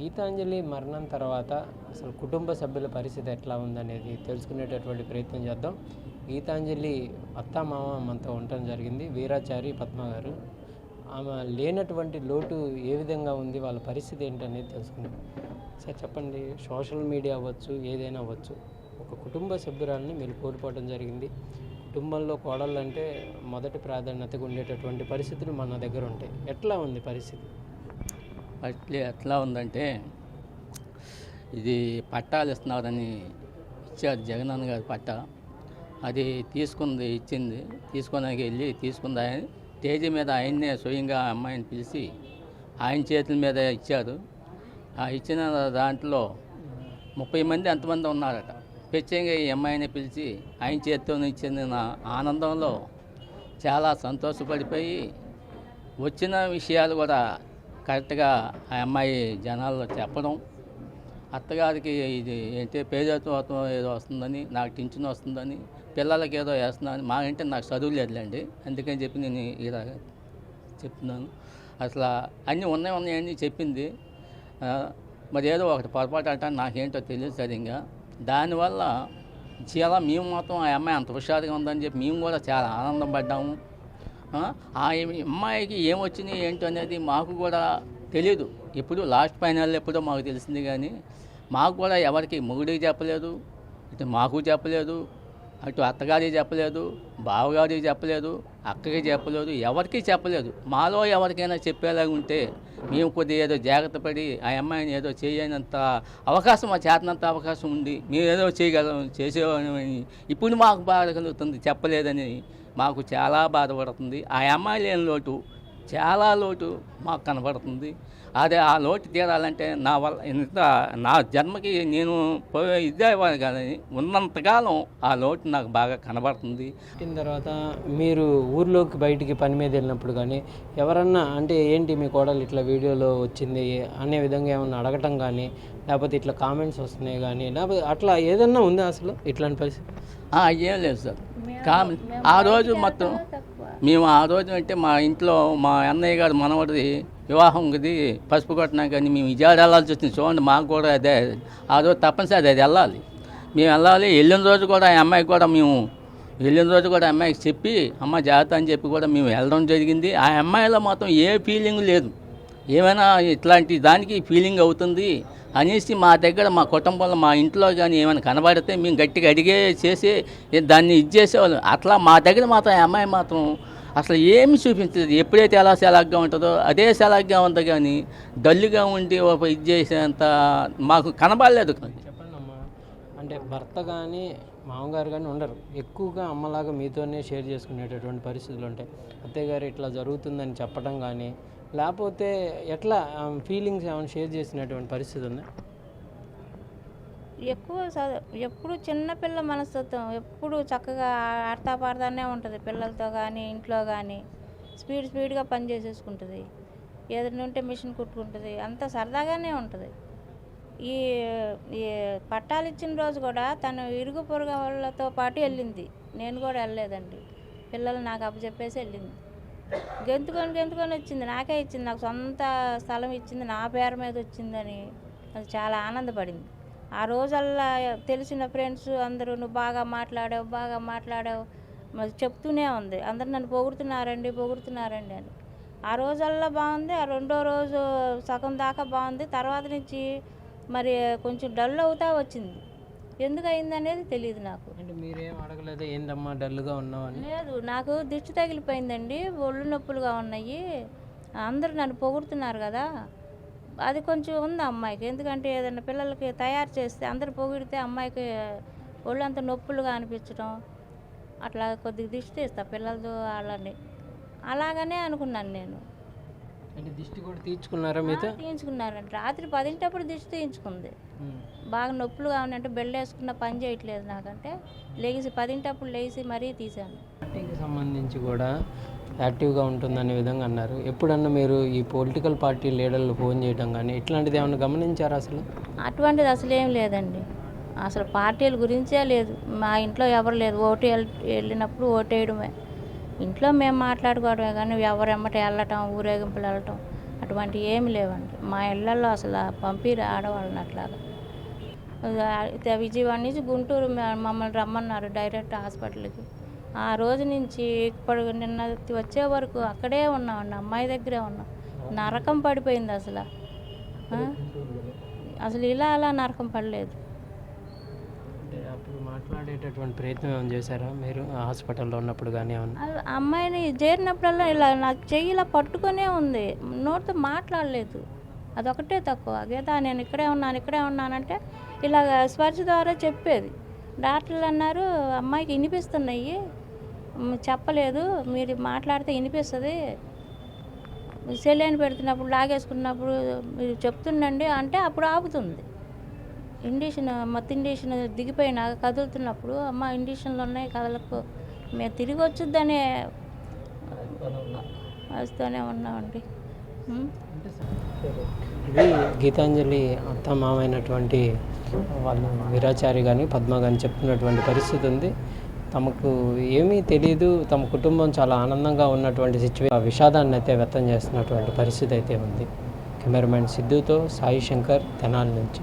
గీతాంజలి మరణం తర్వాత అసలు కుటుంబ సభ్యుల పరిస్థితి ఎట్లా ఉందనేది తెలుసుకునేటటువంటి ప్రయత్నం చేద్దాం. గీతాంజలి అత్తామామ మనతో ఉండటం జరిగింది, వీరాచారి పద్మ గారు. ఆమె లేనటువంటి లోటు ఏ విధంగా ఉంది, వాళ్ళ పరిస్థితి ఏంటనేది తెలుసుకుందాం. సార్ చెప్పండి, సోషల్ మీడియా అవ్వచ్చు, ఏదైనా అవ్వచ్చు, ఒక కుటుంబ సభ్యురాలని మీరు కోల్పోవడం జరిగింది. కుటుంబంలో కోడళ్ళు అంటే మొదటి ప్రాధాన్యతగా ఉండేటటువంటి పరిస్థితులు మన దగ్గర ఉంటాయి. ఎట్లా ఉంది పరిస్థితి? ఎట్లా ఉందంటే, ఇది పట్టాలు ఇస్తున్నారని ఇచ్చారు జగనన్న గారి పట్టా. అది ఇచ్చింది తీసుకోడానికి వెళ్ళి తీసుకుంది. ఆయన స్టేజీ మీద ఆయన్నే స్వయంగా అమ్మాయిని పిలిచి ఆయన చేతుల మీద ఇచ్చారు. ఆ ఇచ్చిన దాంట్లో 30 మంది అంతమంది ఉన్నారట. ప్రత్యేకంగా ఈ అమ్మాయిని పిలిచి ఆయన చేతితో ఇచ్చిన నా ఆనందంలో చాలా సంతోషపడిపోయి వచ్చిన విషయాలు కూడా కరెక్ట్గా ఆ అమ్మాయి జనాల్లో చెప్పడం, అత్తగారికి ఇది ఏంటి పేదత్వం ఏదో వస్తుందని, నాకు టించిన వస్తుందని, పిల్లలకి ఏదో వేస్తున్నాను, మా ఇంటి నాకు చదువు లేదులేండి, అందుకని చెప్పి నేను ఇలా చెప్తున్నాను. అసలు అన్నీ ఉన్నాయని చెప్పింది. మరి ఏదో ఒకటి పొరపాటు అంటే నాకేంటో తెలియదు సరిగ్గా. దానివల్ల చాలా మేము మొత్తం ఆ అమ్మాయి అంత హుషారుగా ఉందని చెప్పి మేము కూడా చాలా ఆనందం పడ్డాము. ఆ అమ్మాయికి ఏమొచ్చినాయి ఏంటో అనేది మాకు కూడా తెలియదు. ఎప్పుడు లాస్ట్ ఫైనల్ ఎప్పుడో మాకు తెలిసింది, కానీ మాకు కూడా ఎవరికి మొగుడికి చెప్పలేదు, ఇటు మాకు చెప్పలేదు, అటు అత్తగారికి చెప్పలేదు, బావగారికి చెప్పలేదు, అక్కకి చెప్పలేదు, ఎవరికి చెప్పలేదు. మాలో ఎవరికైనా చెప్పేలాగా ఉంటే మేము కొద్దిగా ఏదో జాగ్రత్త పడి ఆ అమ్మాయిని ఏదో చేయనంత అవకాశం, ఆ చేతనంత అవకాశం ఉంది, మేము ఏదో చేయగలం చేసేవాళ్ళని ఇప్పుడు మాకు బాధ కలుగుతుంది. చెప్పలేదని మాకు చాలా బాధపడుతుంది. ఆ అమ్మాయి లేని లోటు, చాలా లోటు మాకు కనబడుతుంది. అదే ఆ లోటు తీరాలంటే నా వల్ల నా జన్మకి నేను ఇదేవాడు కానీ ఉన్నంతకాలం ఆ లోటు నాకు బాగా కనబడుతుంది. పుట్టిన తర్వాత మీరు ఊర్లోకి బయటికి పని మీద వెళ్ళినప్పుడు కానీ ఎవరన్నా అంటే ఏంటి మీ కోడలు ఇట్లా వీడియోలో వచ్చింది అనే విధంగా ఏమన్నా అడగటం కానీ, లేకపోతే ఇట్లా కామెంట్స్ వస్తున్నాయి కానీ, లేకపోతే అట్లా ఏదన్నా ఉందా అసలు ఇట్లాంటి పరిస్థితి? ఏం లేదు సార్. ఆ రోజు మొత్తం మేము ఆ రోజు అంటే మా ఇంట్లో మా అన్నయ్య గారు మనవడిది వివాహం ఇది పసుపు కొట్టినా కానీ మేము విజయవాడ వెళ్ళాల్సి వచ్చింది. చూడండి, మాకు కూడా అదే ఆ రోజు తప్పనిసరి అది వెళ్ళాలి, మేము వెళ్ళాలి. వెళ్ళిన రోజు కూడా ఆ అమ్మాయికి కూడా అమ్మాయికి చెప్పి అమ్మ జాగ్రత్త అని చెప్పి కూడా మేము వెళ్ళడం జరిగింది. ఆ అమ్మాయిలో మాత్రం ఏ ఫీలింగ్ లేదు, ఏమైనా ఇట్లాంటి దానికి ఫీలింగ్ అవుతుంది అనేసి మా దగ్గర మా కుటుంబంలో మా ఇంట్లో కానీ ఏమైనా కనబడితే మేము గట్టిగా అడిగే చేసి దాన్ని చేసేవాళ్ళం. అట్లా మా దగ్గర మాత్రం ఆ అమ్మాయి మాత్రం అసలు ఏమి చూపించలేదు. ఎప్పుడైతే ఎలా సెలగ్గా ఉంటుందో అదే సెలగ్గా ఉంది, కానీ డల్లుగా ఉండి చేసేంత మాకు కనబడలేదు. చెప్పండి అమ్మ, అంటే భర్త కానీ మామగారు కానీ ఉండరు, ఎక్కువగా అమ్మలాగా మీతోనే షేర్ చేసుకునేటటువంటి పరిస్థితులు ఉంటాయి. అత్తయ్య గారు ఇట్లా జరుగుతుందని చెప్పడం కానీ, లేకపోతే ఎట్లా ఫీలింగ్స్ ఏమైనా షేర్ చేసినటువంటి పరిస్థితి ఉందా? ఎప్పుడు చిన్నపిల్ల మనస్తత్వం, ఎప్పుడు చక్కగా ఆడతా పాడతానే ఉంటుంది. పిల్లలతో కానీ ఇంట్లో కానీ స్పీడ్గా పని చేసేసుకుంటుంది. ఏదైనా ఉంటే మిషన్ కుట్టుకుంటుంది, అంత సరదాగానే ఉంటుంది. ఈ ఈ పట్టాలు ఇచ్చిన రోజు కూడా తను ఇరుగు పొరుగు వాళ్ళతో పాటు వెళ్ళింది, నేను కూడా వెళ్ళలేదండి. పిల్లలు నాకు అప్పచెప్పేసి వెళ్ళింది. గెంతుకొని వచ్చింది, నాకే ఇచ్చింది, నాకు సొంత స్థలం ఇచ్చింది, నా పేరు మీద వచ్చిందని అది చాలా ఆనందపడింది. ఆ రోజల్లా తెలిసిన ఫ్రెండ్స్ అందరూ నువ్వు బాగా మాట్లాడావు మరి చెప్తూనే ఉంది. అందరు నన్ను పొగుడుతున్నారండి అని. ఆ రోజల్లా బాగుంది. ఆ రెండో రోజు సగం దాకా బాగుంది. తర్వాత నుంచి మరి కొంచెం డల్ అవుతా వచ్చింది. ఎందుకు అయింది అనేది తెలియదు నాకు. అంటే మీరేం అడగలేదు, ఏందమ్మా డల్గా ఉన్నావని? లేదు, నాకు దిష్టి తగిలిపోయిందండి, ఒళ్ళు నొప్పులుగా ఉన్నాయి, అందరూ నన్ను పొగుడుతున్నారు కదా, అది కొంచెం ఉంది అమ్మాయికి. ఎందుకంటే ఏదైనా పిల్లలకి తయారు చేస్తే అందరు పొగిడితే అమ్మాయికి ఒళ్ళంతా నొప్పులుగా అనిపించడం, అట్లా కొద్దిగా దిష్టి తీస్తా పిల్లలతో వాళ్ళని, అలాగనే అనుకున్నాను నేను. అంటే దిష్టి కూడా తీయించుకున్నారా మీతో? తీయించుకున్నారంటే రాత్రి 10 దిష్టి తీయించుకుంది. బాగా నొప్పులుగా ఉన్నట్టు బెల్ట్ వేసుకున్న పని చేయట్లేదు నాకంటే, లేచి 10 లేచి మరీ తీశాను. పార్టీకి సంబంధించి కూడా యాక్టివ్గా ఉంటుందనే విధంగా అన్నారు. ఎప్పుడన్నా మీరు ఈ పొలిటికల్ పార్టీ లీడర్లు ఫోన్ చేయడం కానీ ఇట్లాంటిది ఏమన్నా గమనించారా అసలు? అటువంటిది అసలు ఏం లేదండి, అసలు పార్టీల గురించే లేదు. మా ఇంట్లో ఎవరు లేదు, వెళ్ళినప్పుడు ఓటేయడమే. ఇంట్లో మేము మాట్లాడుకోవడమే కానీ ఎవరెమ్మట వెళ్ళటం, ఊరేగింపులు వెళ్ళటం అటువంటివి ఏమి లేవండి. మా ఇళ్ళల్లో అసలు పంపిరు ఆడవాళ్ళని అట్లాగా. విజయవాడ నుంచి గుంటూరు మమ్మల్ని రమ్మన్నారు డైరెక్ట్ హాస్పిటల్కి. ఆ రోజు నుంచి ఇప్పుడు నిన్న వచ్చే వరకు అక్కడే ఉన్నామండి, అమ్మాయి దగ్గరే ఉన్నాం. నరకం పడిపోయింది అసలు. అసలు ఇలా అలా నరకం పడలేదు. అంటే అప్పుడు మాట్లాడేటటువంటి ప్రయత్నం ఏమైనా చేశారా మీరు హాస్పిటల్లో ఉన్నప్పుడు కానీ ఏమన్నా? అమ్మాయిని చేరినప్పుడల్లా ఇలా నాకు చెయ్యి ఇలా పట్టుకొనే ఉంది, నోటితో మాట్లాడలేదు. అదొకటే తక్కువ. గీత నేను ఇక్కడే ఉన్నానంటే ఇలాగ స్పర్శ ద్వారా చెప్పేది. డాక్టర్లు అన్నారు అమ్మాయికి వినిపిస్తున్నాయి, చెప్పలేదు, మీరు మాట్లాడితే వినిపిస్తుంది, సెలైన్ పెడుతున్నప్పుడు లాగేసుకున్నప్పుడు మీరు చెప్తుండండి అంటే అప్పుడు ఆపుతుంది. ఇండిషన్ దిగిపోయినా కదులుతున్నప్పుడు అమ్మ ఇండిషన్లు ఉన్నాయి కదలకు, మేము తిరిగి వచ్చుద్దనే వస్తూనే ఉన్నామండి. ఇది గీతాంజలి అత్త మామైనటువంటి వాళ్ళు వీరాచారి కానీ పద్మ కానీ చెప్తున్నటువంటి పరిస్థితి ఉంది. తమకు ఏమీ తెలియదు, తమ కుటుంబం చాలా ఆనందంగా ఉన్నటువంటి విషాదాన్ని అయితే వ్యక్తం చేస్తున్నటువంటి పరిస్థితి అయితే ఉంది. కెమెరామెన్ సిద్ధుతో సాయి శంకర్ తెనాలి నుంచి.